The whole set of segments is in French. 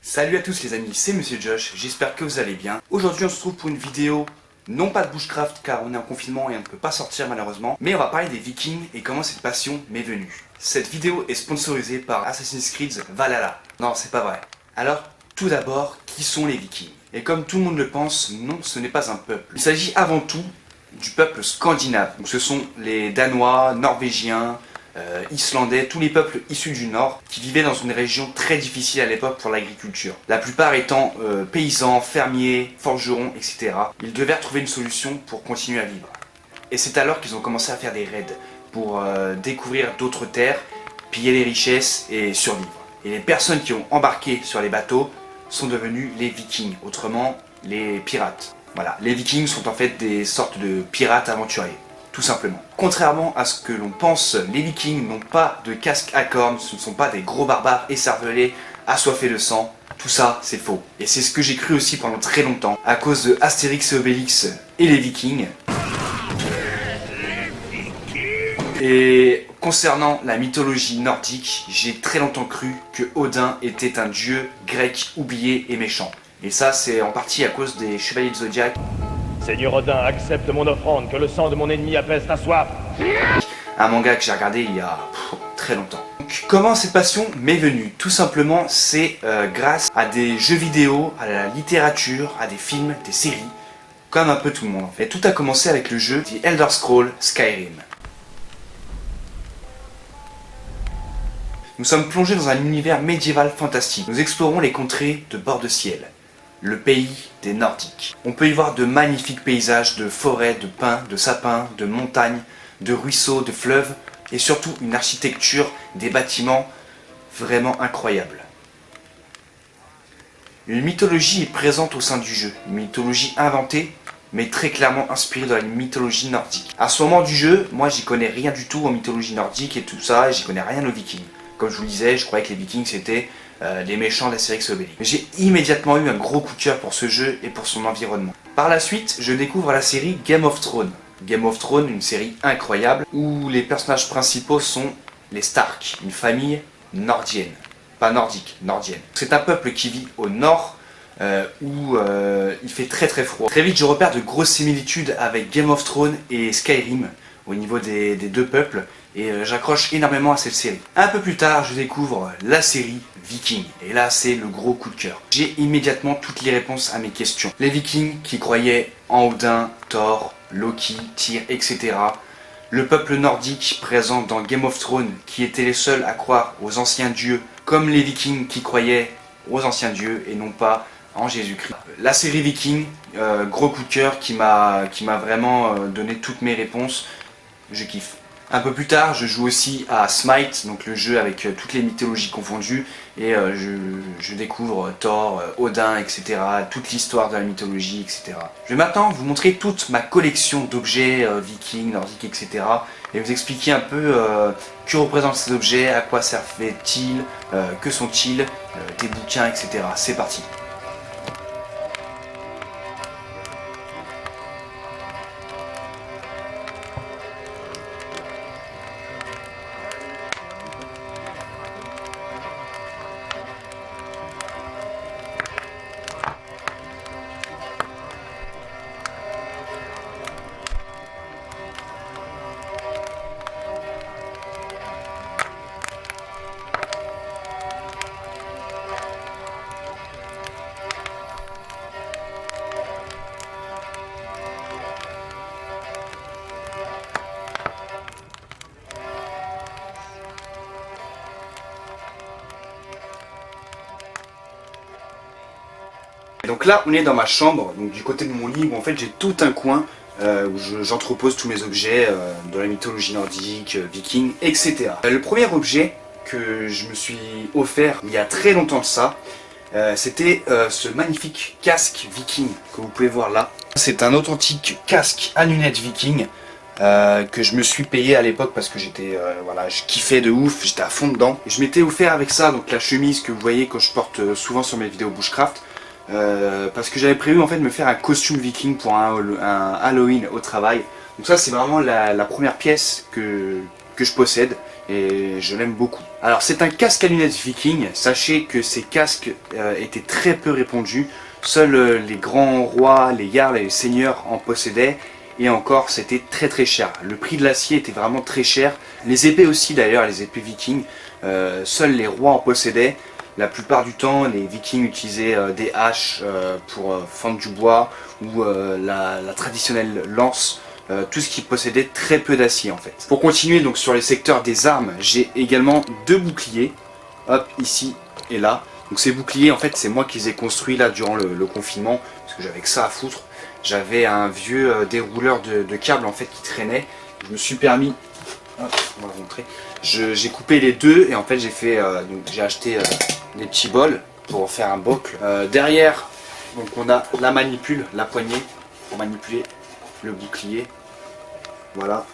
Salut à tous les amis, c'est Monsieur Josh, j'espère que vous allez bien. Aujourd'hui on se retrouve pour une vidéo, non pas de bushcraft car on est en confinement et on ne peut pas sortir malheureusement, mais on va parler des Vikings et comment cette passion m'est venue. Cette vidéo est sponsorisée par Assassin's Creed Valhalla. Non, c'est pas vrai. Alors, tout d'abord, qui sont les Vikings? Et comme tout le monde le pense, non, ce n'est pas un peuple. Il s'agit avant tout du peuple scandinave. Donc ce sont les Danois, Norvégiens, Islandais, tous les peuples issus du Nord qui vivaient dans une région très difficile à l'époque pour l'agriculture. La plupart étant paysans, fermiers, forgerons, etc. Ils devaient trouver une solution pour continuer à vivre. Et c'est alors qu'ils ont commencé à faire des raids pour découvrir d'autres terres, piller les richesses et survivre. Et les personnes qui ont embarqué sur les bateaux sont devenues les Vikings, autrement les pirates. Voilà, les Vikings sont en fait des sortes de pirates aventuriers. Tout simplement. Contrairement à ce que l'on pense, les Vikings n'ont pas de casque à cornes, ce ne sont pas des gros barbares écervelés, assoiffés de sang. Tout ça, c'est faux. Et c'est ce que j'ai cru aussi pendant très longtemps, à cause de Astérix et Obélix et les Vikings. Et concernant la mythologie nordique, j'ai très longtemps cru que Odin était un dieu grec oublié et méchant. Et ça, c'est en partie à cause des Chevaliers de Zodiac. Seigneur Odin, accepte mon offrande, que le sang de mon ennemi apaise ta soif. Un manga que j'ai regardé il y a très longtemps. Donc, comment cette passion m'est venue? Tout simplement, c'est grâce à des jeux vidéo, à la littérature, à des films, des séries, comme un peu tout le monde en fait. Et tout a commencé avec le jeu The Elder Scrolls Skyrim. Nous sommes plongés dans un univers médiéval fantastique. Nous explorons les contrées de bord de ciel. Le pays des Nordiques. On peut y voir de magnifiques paysages de forêts, de pins, de sapins, de montagnes, de ruisseaux, de fleuves et surtout une architecture des bâtiments vraiment incroyable. Une mythologie est présente au sein du jeu, une mythologie inventée mais très clairement inspirée de la mythologie nordique. À ce moment du jeu, moi j'y connais rien du tout en mythologie nordique et tout ça, et j'y connais rien aux Vikings. Comme je vous le disais, je croyais que les Vikings c'était les méchants d'Astérix et Obélix. J'ai immédiatement eu un gros coup de cœur pour ce jeu et pour son environnement. Par la suite, je découvre la série Game of Thrones. Game of Thrones, une série incroyable où les personnages principaux sont les Stark, une famille nordienne. Pas nordique, nordienne. C'est un peuple qui vit au nord où il fait très très froid. Très vite, je repère de grosses similitudes avec Game of Thrones et Skyrim au niveau des deux peuples et j'accroche énormément à cette série. Un peu plus tard, je découvre la série Vikings et là c'est le gros coup de cœur. J'ai immédiatement toutes les réponses à mes questions. Les Vikings qui croyaient en Odin, Thor, Loki, Tyr, etc. Le peuple nordique présent dans Game of Thrones qui étaient les seuls à croire aux anciens dieux, comme les Vikings qui croyaient aux anciens dieux et non pas en Jésus-Christ. La série Vikings, gros coup de cœur qui m'a vraiment donné toutes mes réponses. Je kiffe. Un peu plus tard, je joue aussi à Smite, donc le jeu avec toutes les mythologies confondues, et je découvre Thor, Odin, etc., toute l'histoire de la mythologie, etc. Je vais maintenant vous montrer toute ma collection d'objets vikings, nordiques, etc., et vous expliquer un peu que représentent ces objets, à quoi servaient-ils, que sont-ils, des bouquins, etc. C'est parti. Donc là, on est dans ma chambre, donc du côté de mon lit, où en fait j'ai tout un coin où j'entrepose tous mes objets de la mythologie nordique, viking, etc. Le premier objet que je me suis offert il y a très longtemps de ça, c'était ce magnifique casque viking que vous pouvez voir là. C'est un authentique casque à lunettes viking que je me suis payé à l'époque parce que j'étais, voilà, je kiffais de ouf, j'étais à fond dedans. Et je m'étais offert avec ça, donc la chemise que vous voyez que je porte souvent sur mes vidéos bushcraft. Parce que j'avais prévu en fait de me faire un costume viking pour un Halloween au travail. Donc ça c'est vraiment la première pièce que je possède et je l'aime beaucoup. Alors c'est un casque à lunettes viking, sachez que ces casques étaient très peu répandus, seuls les grands rois, les jarls et les seigneurs en possédaient, et encore c'était très très cher. Le prix de l'acier était vraiment très cher, les épées aussi d'ailleurs, les épées vikings, seuls les rois en possédaient. La plupart du temps les vikings utilisaient des haches pour fendre du bois, ou la traditionnelle lance. Tout ce qui possédait très peu d'acier en fait. Pour continuer donc sur les secteurs des armes, j'ai également 2 boucliers, hop, ici et là. Donc ces boucliers en fait c'est moi qui les ai construits là durant le confinement, parce que j'avais que ça à foutre. J'avais un vieux dérouleur de câbles en fait qui traînait. Je me suis permis, hop, on va vous montrer. J'ai coupé les deux et en fait j'ai fait, j'ai acheté des petits bols pour faire un boc. Derrière, donc on a la manipule, la poignée pour manipuler le bouclier. Voilà.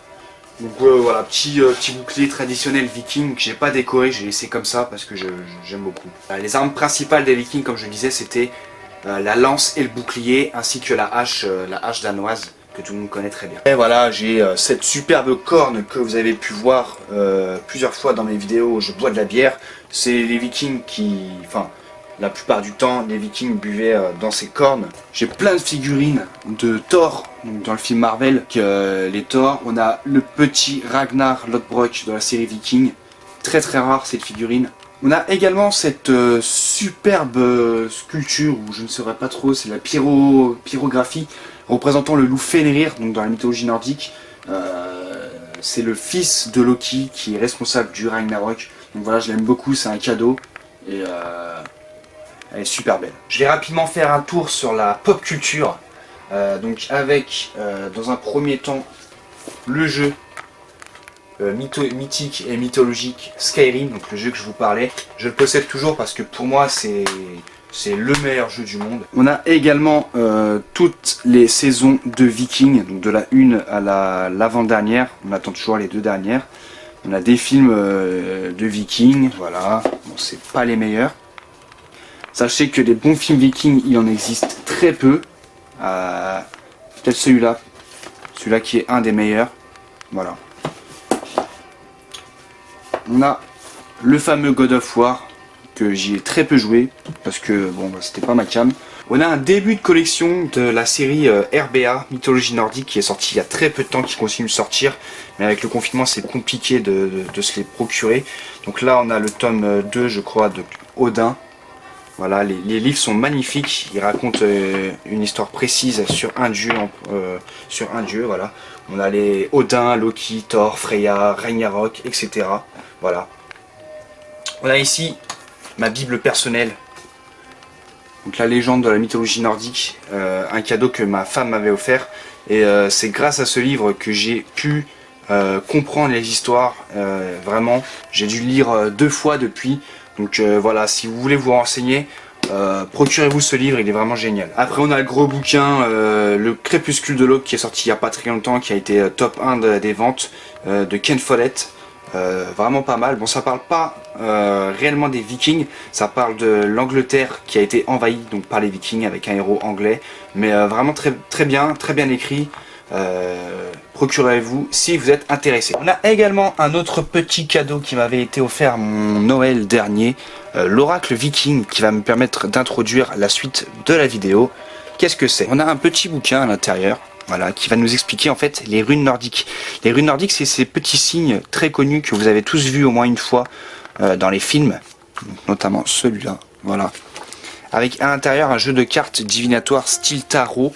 Donc voilà, petit bouclier traditionnel viking que j'ai pas décoré, j'ai laissé comme ça parce que j'aime beaucoup. Les armes principales des vikings, comme je le disais, c'était la lance et le bouclier, ainsi que la hache danoise que tout le monde connaît très bien. Et voilà, j'ai cette superbe corne que vous avez pu voir plusieurs fois dans mes vidéos où je bois de la bière. C'est les vikings qui... Enfin, la plupart du temps, les vikings buvaient dans ces cornes. J'ai plein de figurines de Thor, donc dans le film Marvel, les Thor. On a le petit Ragnar Lothbrok de la série Viking. Très très rare cette figurine. On a également cette superbe sculpture, ou je ne saurais pas trop, c'est la pyrographie, représentant le loup Fenrir, donc dans la mythologie nordique. C'est le fils de Loki qui est responsable du Ragnarok. Donc voilà, je l'aime beaucoup, c'est un cadeau. Et elle est super belle. Je vais rapidement faire un tour sur la pop culture. Donc avec, dans un premier temps, le jeu mythique et mythologique Skyrim, donc le jeu que je vous parlais. Je le possède toujours parce que pour moi c'est le meilleur jeu du monde. On a également toutes les saisons de Vikings, donc de la 1 à l'avant-dernière. On attend toujours les 2 dernières. On a des films de Vikings, voilà. Bon, c'est pas les meilleurs. Sachez que des bons films vikings, il en existe très peu. Peut-être celui-là. Celui-là qui est un des meilleurs. Voilà. On a le fameux God of War, que j'y ai très peu joué, parce que bon, c'était pas ma cam. On a un début de collection de la série RBA, Mythologie Nordique, qui est sortie il y a très peu de temps, qui continue de sortir. Mais avec le confinement, c'est compliqué de se les procurer. Donc là, on a le tome 2, je crois, de Odin. Voilà, les livres sont magnifiques, ils racontent une histoire précise sur un dieu, voilà. On a les Odin, Loki, Thor, Freya, Ragnarok, etc. Voilà. On a ici ma Bible personnelle, donc la légende de la mythologie nordique, un cadeau que ma femme m'avait offert. Et c'est grâce à ce livre que j'ai pu comprendre les histoires, vraiment. J'ai dû le lire 2 fois depuis. Donc voilà, si vous voulez vous renseigner, procurez-vous ce livre, il est vraiment génial. Après on a le gros bouquin, le Crépuscule de l'Aube, qui est sorti il n'y a pas très longtemps, qui a été top 1 des ventes, de Ken Follett. Vraiment pas mal. Bon, ça parle pas réellement des Vikings, ça parle de l'Angleterre qui a été envahie donc par les Vikings avec un héros anglais, mais vraiment très bien écrit. Procurez-vous si vous êtes intéressé. On a également un autre petit cadeau qui m'avait été offert mon Noël dernier, l'oracle viking, qui va me permettre d'introduire la suite de la vidéo. Qu'est-ce que c'est? On a un petit bouquin à l'intérieur, voilà, qui va nous expliquer en fait les runes nordiques. Les runes nordiques, c'est ces petits signes très connus que vous avez tous vus au moins une fois dans les films, notamment celui-là, voilà. Avec à l'intérieur un jeu de cartes divinatoire style tarot.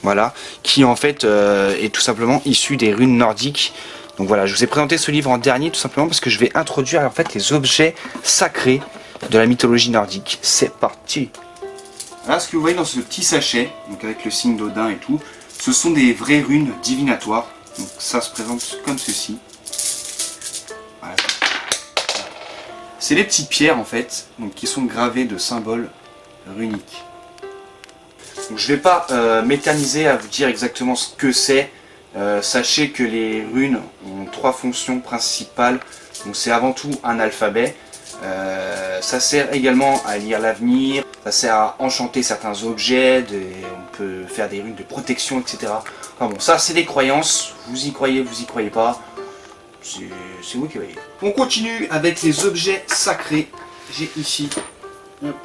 Voilà, qui en fait est tout simplement issu des runes nordiques. Donc voilà, je vous ai présenté ce livre en dernier tout simplement parce que je vais introduire en fait les objets sacrés de la mythologie nordique. C'est parti. Voilà ce que vous voyez dans ce petit sachet, donc avec le signe d'Odin et tout, ce sont des vraies runes divinatoires. Donc ça se présente comme ceci. Voilà. C'est les petites pierres en fait, donc qui sont gravées de symboles runiques. Donc, je ne vais pas m'éterniser à vous dire exactement ce que c'est. Sachez que les runes ont 3 fonctions principales. Donc c'est avant tout un alphabet. Ça sert également à lire l'avenir. Ça sert à enchanter certains objets. On peut faire des runes de protection, etc. Enfin bon, ça c'est des croyances. Vous y croyez pas. c'est vous qui voyez. On continue avec les objets sacrés. J'ai ici hop,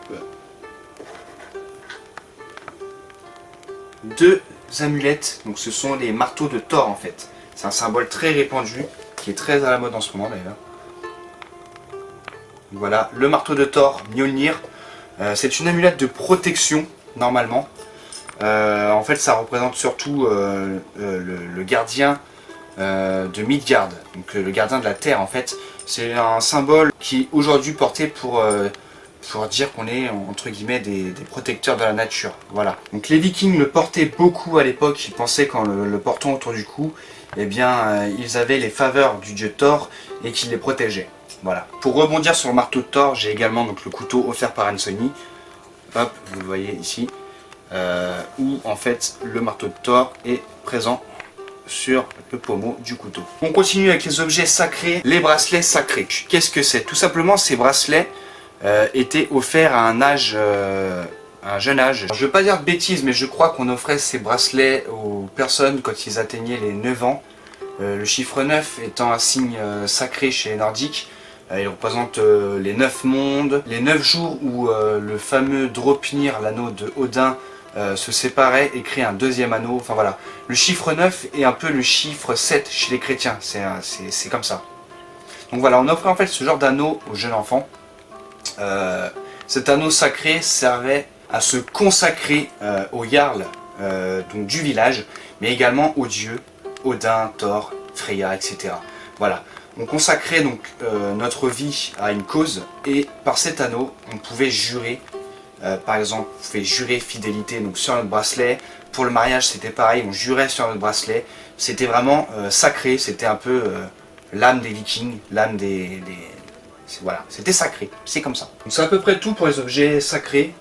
2 amulettes. Donc ce sont les marteaux de Thor en fait. C'est un symbole très répandu, qui est très à la mode en ce moment d'ailleurs. Voilà, le marteau de Thor, Mjolnir. C'est une amulette de protection, normalement. En fait, ça représente surtout le gardien de Midgard, donc le gardien de la Terre en fait. C'est un symbole qui est aujourd'hui porté pour dire qu'on est entre guillemets des protecteurs de la nature. Voilà. Donc les Vikings le portaient beaucoup à l'époque, ils pensaient qu'en le portant autour du cou, eh bien ils avaient les faveurs du dieu Thor et qu'il les protégeait. Voilà. Pour rebondir sur le marteau de Thor, j'ai également donc, le couteau offert par Anthony. Hop, vous le voyez ici. Où en fait le marteau de Thor est présent sur le pommeau du couteau. On continue avec les objets sacrés, les bracelets sacrés. Qu'est-ce que c'est? Tout simplement, ces bracelets étaient offerts à un jeune âge. Alors, je ne veux pas dire de bêtises, mais je crois qu'on offrait ces bracelets aux personnes quand ils atteignaient les 9 ans. Le chiffre 9 étant un signe sacré chez les Nordiques. Il représente les 9 mondes, les 9 jours où le fameux Draupnir, l'anneau de Odin, se séparait et créait un deuxième anneau. Enfin voilà, le chiffre 9 est un peu le chiffre 7 chez les chrétiens, c'est comme ça. Donc voilà, on offrait en fait ce genre d'anneau aux jeunes enfants. Cet anneau sacré servait à se consacrer au Jarl donc du village, mais également aux dieux, Odin, Thor, Freya, etc. Voilà. On consacrait donc notre vie à une cause et par cet anneau, on pouvait jurer, par exemple, on pouvait jurer fidélité donc sur notre bracelet. Pour le mariage, c'était pareil, on jurait sur notre bracelet. C'était vraiment sacré, c'était un peu l'âme des Vikings, l'âme voilà, c'était sacré, c'est comme ça. Donc c'est à peu près tout pour les objets sacrés.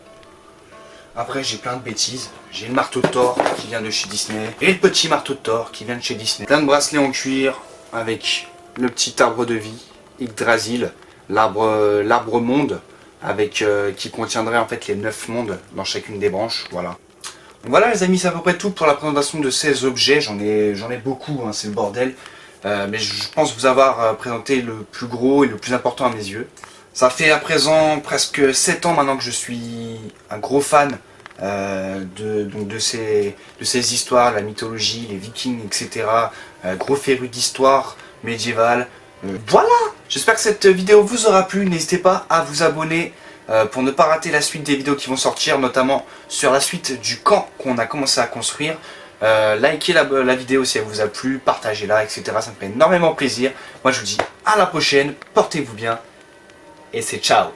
Après, j'ai plein de bêtises. J'ai le marteau de Thor qui vient de chez Disney et le petit marteau de Thor qui vient de chez Disney. Plein de bracelets en cuir avec le petit arbre de vie, Yggdrasil, l'arbre monde, avec qui contiendrait en fait les 9 mondes dans chacune des branches. Voilà. Donc voilà les amis, c'est à peu près tout pour la présentation de ces objets. J'en ai beaucoup, hein, c'est le bordel. Mais je pense vous avoir présenté le plus gros et le plus important à mes yeux. Ça fait à présent presque 7 ans maintenant que je suis un gros fan de ces histoires, la mythologie, les Vikings, etc. Gros féru d'histoire médiévale. Voilà! J'espère que cette vidéo vous aura plu. N'hésitez pas à vous abonner pour ne pas rater la suite des vidéos qui vont sortir, notamment sur la suite du camp qu'on a commencé à construire. Likez la vidéo si elle vous a plu, partagez-la, etc. Ça me fait énormément plaisir. Moi je vous dis à la prochaine, portez-vous bien et c'est ciao!